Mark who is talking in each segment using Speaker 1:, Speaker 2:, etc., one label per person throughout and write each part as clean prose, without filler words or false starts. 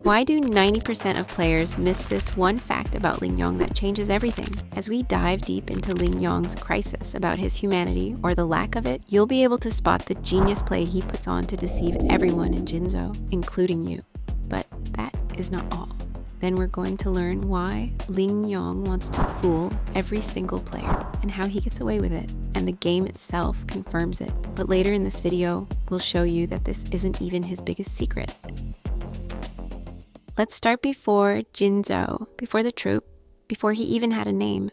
Speaker 1: Why do 90% of players miss this one fact about Lingyang that changes everything? As we dive deep into Lingyang's crisis about his humanity, or the lack of it, you'll be able to spot the genius play he puts on to deceive everyone in Jinzhou, including you. But that is not all. Then we're going to learn why Lingyang wants to fool every single player and how he gets away with it, and the game itself confirms it. But later in this video, we'll show you that this isn't even his biggest secret. Let's start before Jinzhou, before the troupe, before he even had a name.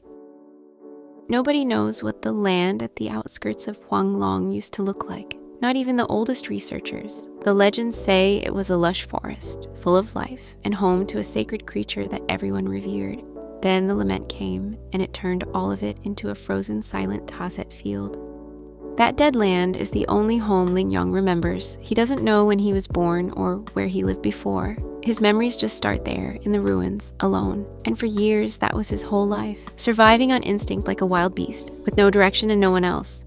Speaker 1: Nobody knows what the land at the outskirts of Huanglong used to look like, not even the oldest researchers. The legends say it was a lush forest, full of life, and home to a sacred creature that everyone revered. Then the lament came, and it turned all of it into a frozen, silent Taset field. That dead land is the only home Lingyang remembers. He doesn't know when he was born or where he lived before. His memories just start there, in the ruins, alone. And for years, that was his whole life, surviving on instinct like a wild beast, with no direction and no one else.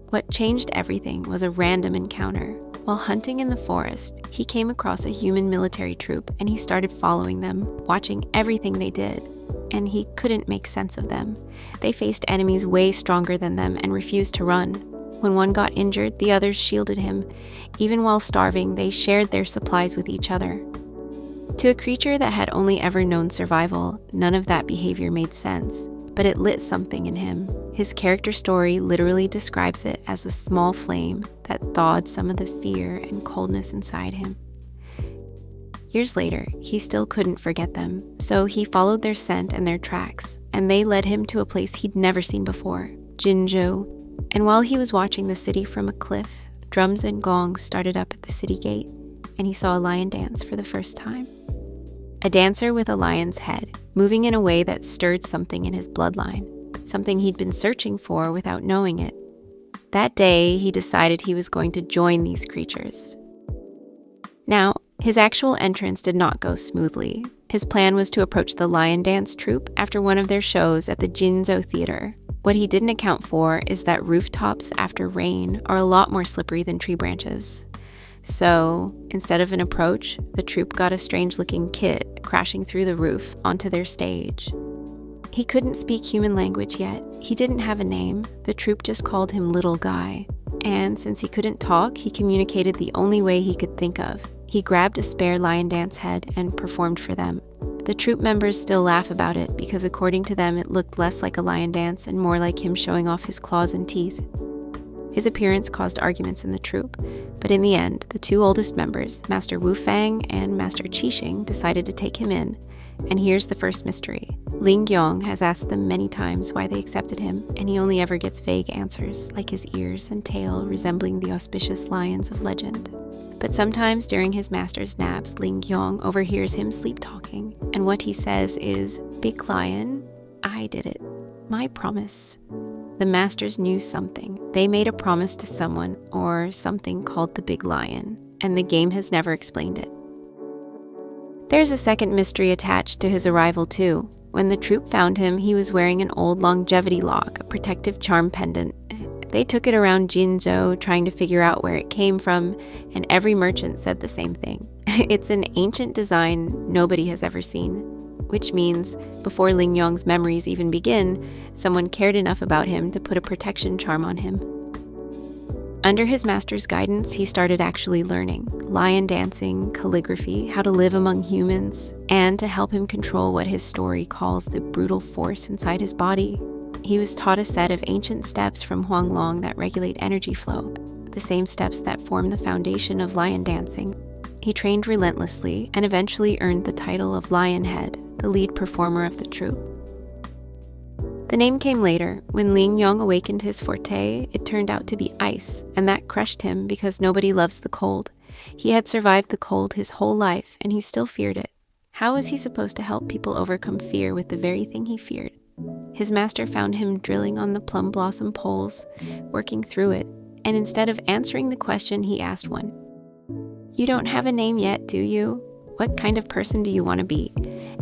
Speaker 1: What changed everything was a random encounter. While hunting in the forest, he came across a human military troop, and he started following them, watching everything they did. And he couldn't make sense of them. They faced enemies way stronger than them and refused to run. When one got injured, the others shielded him. Even while starving, they shared their supplies with each other. To a creature that had only ever known survival, none of that behavior made sense, but it lit something in him. His character story literally describes it as a small flame that thawed some of the fear and coldness inside him. Years later, he still couldn't forget them, so he followed their scent and their tracks, and they led him to a place he'd never seen before, Jinzhou. And while he was watching the city from a cliff, drums and gongs started up at the city gate, and he saw a lion dance for the first time. A dancer with a lion's head, moving in a way that stirred something in his bloodline, something he'd been searching for without knowing it. That day, he decided he was going to join these creatures. Now, his actual entrance did not go smoothly. His plan was to approach the Liondance Troupe after one of their shows at the Jinzhou Theater. What he didn't account for is that rooftops after rain are a lot more slippery than tree branches. So, instead of an approach, the troupe got a strange-looking kid crashing through the roof onto their stage. He couldn't speak human language yet. He didn't have a name. The troupe just called him Little Guy. And since he couldn't talk, he communicated the only way he could think of. He grabbed a spare lion dance head and performed for them. The troupe members still laugh about it because according to them it looked less like a lion dance and more like him showing off his claws and teeth. His appearance caused arguments in the troupe, but in the end, the two oldest members, Master Wu Fang and Master Qixing, decided to take him in. And here's the first mystery. Lingyang has asked them many times why they accepted him, and he only ever gets vague answers, like his ears and tail resembling the auspicious lions of legend. But sometimes during his master's naps, Lingyang overhears him sleep-talking, and what he says is, "Big lion, I did it. My promise." The masters knew something. They made a promise to someone, or something called the Big Lion, and the game has never explained it. There's a second mystery attached to his arrival too. When the troupe found him, he was wearing an old longevity lock, a protective charm pendant. They took it around Jinzhou, trying to figure out where it came from, and every merchant said the same thing. It's an ancient design nobody has ever seen, which means before Lingyang's memories even begin, someone cared enough about him to put a protection charm on him. Under his master's guidance, he started actually learning lion dancing, calligraphy, how to live among humans, and to help him control what his story calls the brutal force inside his body. He was taught a set of ancient steps from Huanglong that regulate energy flow, the same steps that form the foundation of lion dancing. He trained relentlessly and eventually earned the title of Lionhead, the lead performer of the troupe. The name came later. When Lingyang awakened his forte, it turned out to be ice, and that crushed him because nobody loves the cold. He had survived the cold his whole life, and he still feared it. How was he supposed to help people overcome fear with the very thing he feared? His master found him drilling on the plum blossom poles, working through it, and instead of answering the question, he asked one. "You don't have a name yet, do you? What kind of person do you want to be?"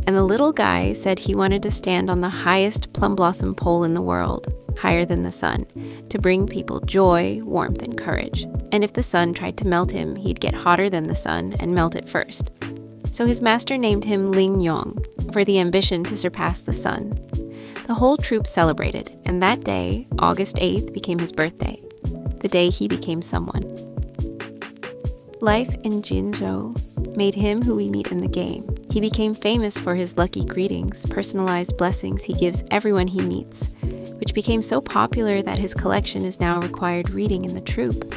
Speaker 1: And the little guy said he wanted to stand on the highest plum blossom pole in the world, higher than the sun, to bring people joy, warmth, and courage. And if the sun tried to melt him, he'd get hotter than the sun and melt it first. So his master named him Lingyang for the ambition to surpass the sun. The whole troupe celebrated, and that day, August 8th, became his birthday, the day he became someone. Life in Jinzhou made him who we meet in the game. He became famous for his lucky greetings, personalized blessings he gives everyone he meets, which became so popular that his collection is now required reading in the troupe.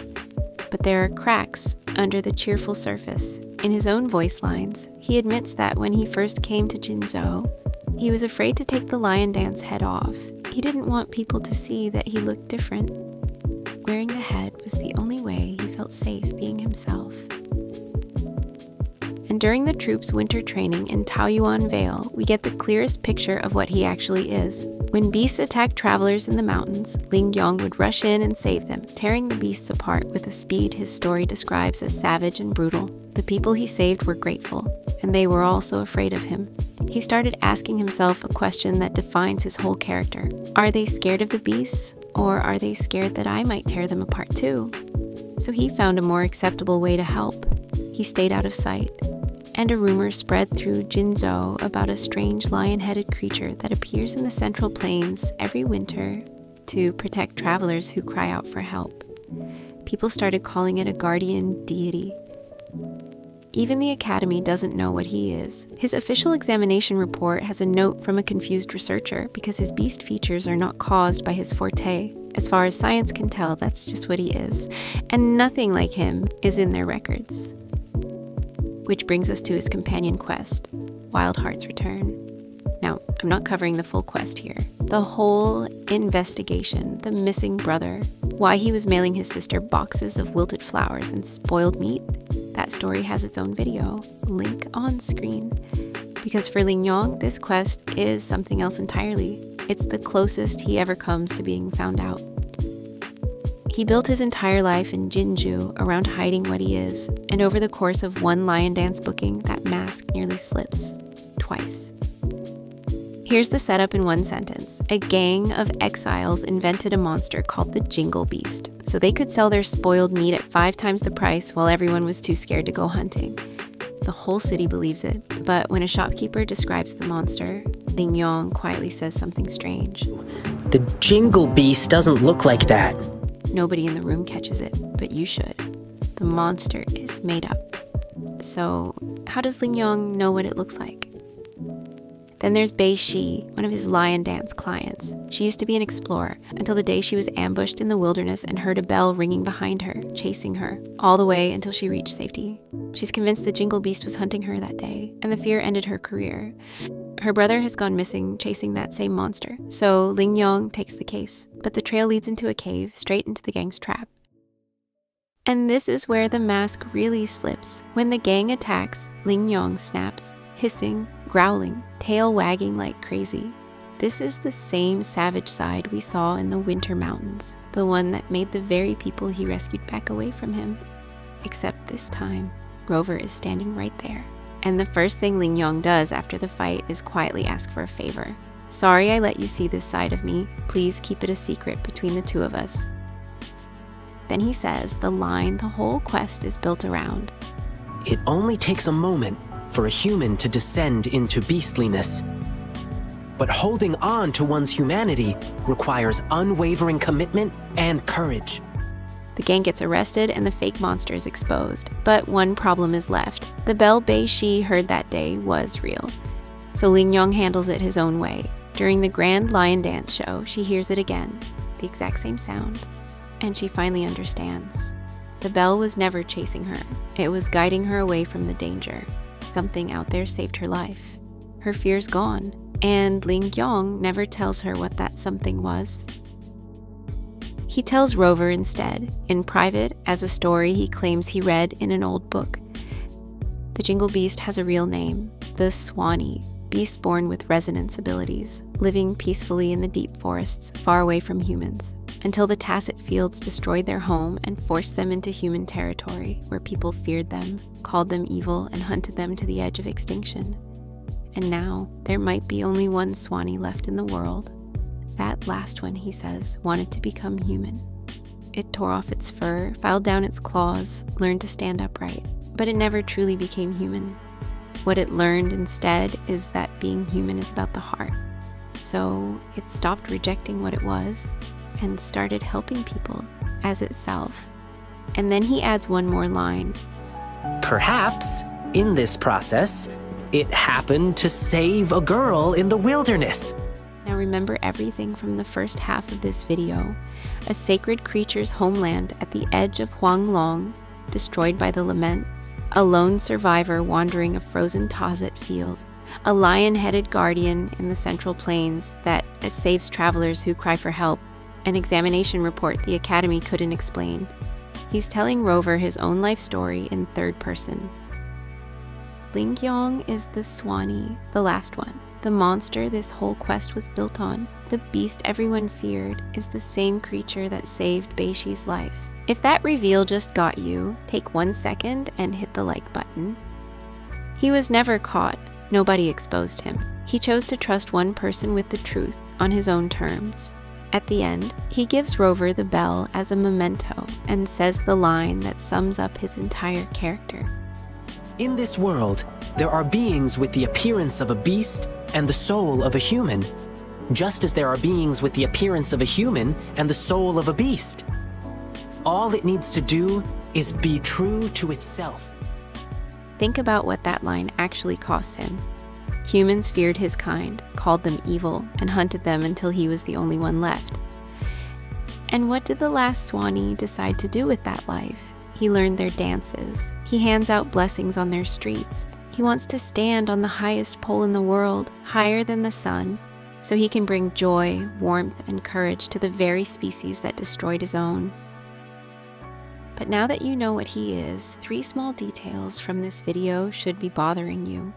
Speaker 1: But there are cracks under the cheerful surface. In his own voice lines, he admits that when he first came to Jinzhou, he was afraid to take the lion dance head off. He didn't want people to see that he looked different. Wearing the head was the only way he felt safe being himself. And during the troupe's winter training in Taoyuan Vale, we get the clearest picture of what he actually is. When beasts attacked travelers in the mountains, Lingyang would rush in and save them, tearing the beasts apart with a speed his story describes as savage and brutal. The people he saved were grateful, and they were also afraid of him. He started asking himself a question that defines his whole character. Are they scared of the beasts, or are they scared that I might tear them apart too? So he found a more acceptable way to help. He stayed out of sight. And a rumor spread through Jinzhou about a strange lion-headed creature that appears in the Central Plains every winter to protect travelers who cry out for help. People started calling it a guardian deity. Even the Academy doesn't know what he is. His official examination report has a note from a confused researcher because his beast features are not caused by his forte. As far as science can tell, that's just what he is. And nothing like him is in their records. Which brings us to his companion quest, Wild Heart's Return. Now, I'm not covering the full quest here. The whole investigation, the missing brother, why he was mailing his sister boxes of wilted flowers and spoiled meat, that story has its own video, link on screen. Because for Lingyang, this quest is something else entirely. It's the closest he ever comes to being found out. He built his entire life in Jinzhou around hiding what he is, and over the course of one lion dance booking, that mask nearly slips. Twice. Here's the setup in one sentence. A gang of exiles invented a monster called the Jingle Beast, so they could sell their spoiled meat at 5 times the price while everyone was too scared to go hunting. The whole city believes it, but when a shopkeeper describes the monster, Lingyang quietly says something strange.
Speaker 2: The Jingle Beast doesn't look like that.
Speaker 1: Nobody in the room catches it, but you should. The monster is made up. So, how does Lingyang know what it looks like? Then there's Bei Shi, one of his lion dance clients. She used to be an explorer until the day she was ambushed in the wilderness and heard a bell ringing behind her, chasing her, all the way until she reached safety. She's convinced the Jingle Beast was hunting her that day, and the fear ended her career. Her brother has gone missing chasing that same monster, so Lingyang takes the case. But the trail leads into a cave, straight into the gang's trap. And this is where the mask really slips. When the gang attacks, Lingyang snaps, hissing, growling, tail wagging like crazy. This is the same savage side we saw in the Winter Mountains, the one that made the very people he rescued back away from him. Except this time, Rover is standing right there. And the first thing Lingyang does after the fight is quietly ask for a favor. Sorry I let you see this side of me. Please keep it a secret between the two of us. Then he says the line the whole quest is built around.
Speaker 2: It only takes a moment for a human to descend into beastliness. But holding on to one's humanity requires unwavering commitment and courage.
Speaker 1: The gang gets arrested and the fake monster is exposed. But one problem is left. The bell Bei Shi heard that day was real. So Lingyang handles it his own way. During the grand lion dance show, she hears it again, the exact same sound, and she finally understands. The bell was never chasing her. It was guiding her away from the danger. Something out there saved her life. Her fear's gone, and Lingyang never tells her what that something was. He tells Rover instead, in private, as a story he claims he read in an old book. The Jingle Beast has a real name, the Suan'ni, beasts born with resonance abilities, living peacefully in the deep forests far away from humans, until the Tacet Fields destroyed their home and forced them into human territory where people feared them, called them evil, and hunted them to the edge of extinction. And now, there might be only one Suan'ni left in the world. That last one, he says, wanted to become human. It tore off its fur, filed down its claws, learned to stand upright, but it never truly became human. What it learned instead is that being human is about the heart. So it stopped rejecting what it was and started helping people as itself. And then he adds one more line.
Speaker 2: Perhaps, in this process, it happened to save a girl in the wilderness.
Speaker 1: Now remember everything from the first half of this video. A sacred creature's homeland at the edge of Huanglong, destroyed by the lament. A lone survivor wandering a frozen Tazet field. A lion-headed guardian in the Central Plains that saves travelers who cry for help. An examination report the Academy couldn't explain. He's telling Rover his own life story in third person. Lingyang is the Suan'ni, the last one. The monster this whole quest was built on, the beast everyone feared, is the same creature that saved Beishi's life. If that reveal just got you, take 1 second and hit the like button. He was never caught. Nobody exposed him. He chose to trust one person with the truth on his own terms. At the end, he gives Rover the bell as a memento and says the line that sums up his entire character.
Speaker 2: In this world, there are beings with the appearance of a beast and the soul of a human, just as there are beings with the appearance of a human and the soul of a beast. All it needs to do is be true to itself.
Speaker 1: Think about what that line actually cost him. Humans feared his kind, called them evil, and hunted them until he was the only one left. And what did the last Suan'ni decide to do with that life? He learned their dances. He hands out blessings on their streets. He wants to stand on the highest pole in the world, higher than the sun, so he can bring joy, warmth, and courage to the very species that destroyed his own. But now that you know what he is, 3 small details from this video should be bothering you.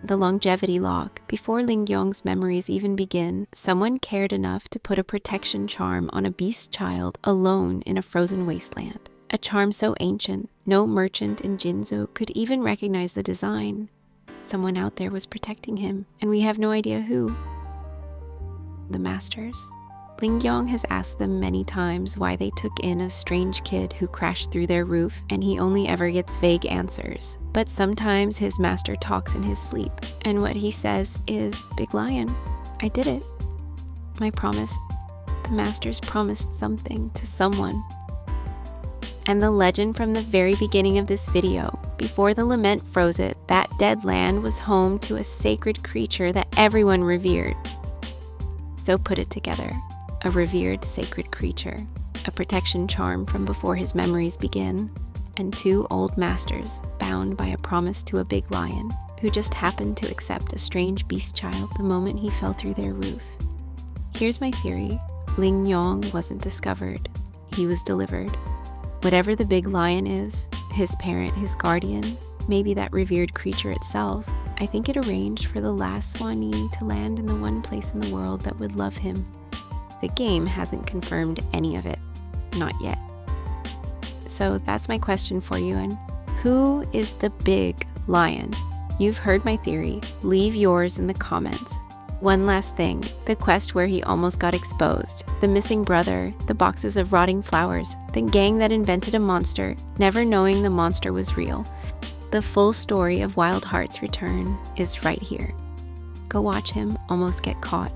Speaker 1: The longevity log. Before Lingyang's memories even begin, someone cared enough to put a protection charm on a beast child alone in a frozen wasteland. A charm so ancient, no merchant in Jinzhou could even recognize the design. Someone out there was protecting him, and we have no idea who. The masters. Lingyang has asked them many times why they took in a strange kid who crashed through their roof, and he only ever gets vague answers. But sometimes his master talks in his sleep, and what he says is, "Big Lion, I did it. My promise." The masters promised something to someone. And the legend from the very beginning of this video, before the lament froze it, that dead land was home to a sacred creature that everyone revered. So put it together. A revered sacred creature, a protection charm from before his memories begin, and 2 old masters bound by a promise to a big lion who just happened to accept a strange beast child the moment he fell through their roof. Here's my theory. Lingyang wasn't discovered. He was delivered. Whatever the big lion is, his parent, his guardian, maybe that revered creature itself, I think it arranged for the last Suan'ni to land in the one place in the world that would love him. The game hasn't confirmed any of it. Not yet. So that's my question for you, and who is the big lion? You've heard my theory. Leave yours in the comments. One last thing, the quest where he almost got exposed, the missing brother, the boxes of rotting flowers, the gang that invented a monster, never knowing the monster was real. The full story of Wild Heart's return is right here. Go watch him almost get caught.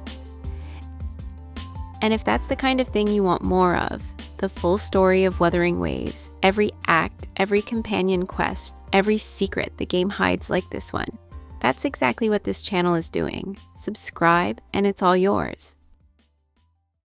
Speaker 1: And if that's the kind of thing you want more of, the full story of Wuthering Waves, every act, every companion quest, every secret the game hides like this one, that's exactly what this channel is doing. Subscribe and it's all yours.